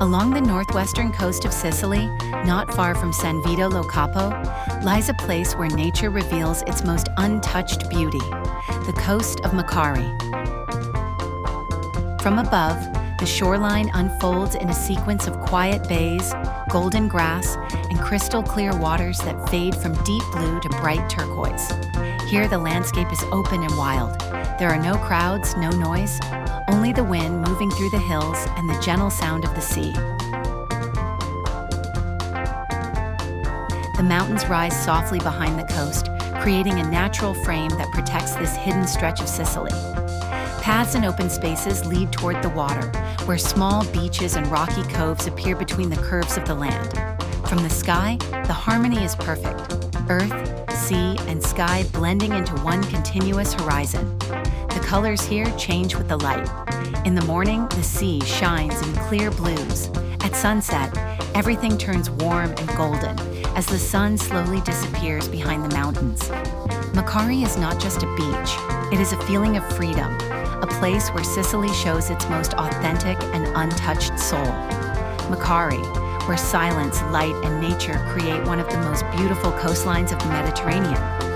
Along the northwestern coast of Sicily, not far from San Vito lo Capo, lies a place where nature reveals its most untouched beauty, the coast of Macari. From above, the shoreline unfolds in a sequence of quiet bays, golden grass, and crystal-clear waters that fade from deep blue to bright turquoise. Here, the landscape is open and wild. There are no crowds, no noise, only the wind moving through the hills and the gentle sound of the sea. The mountains rise softly behind the coast, creating a natural frame that protects this hidden stretch of Sicily. Paths and open spaces lead toward the water, where small beaches and rocky coves appear between the curves of the land. From the sky, the harmony is perfect. Earth, sea, and sky blending into one continuous horizon. The colors here change with the light. In the morning, the sea shines in clear blues. At sunset, everything turns warm and golden as the sun slowly disappears behind the mountains. Macari is not just a beach, it is a feeling of freedom, a place where Sicily shows its most authentic and untouched soul. Macari, where silence, light, and nature create one of the most beautiful coastlines of the Mediterranean.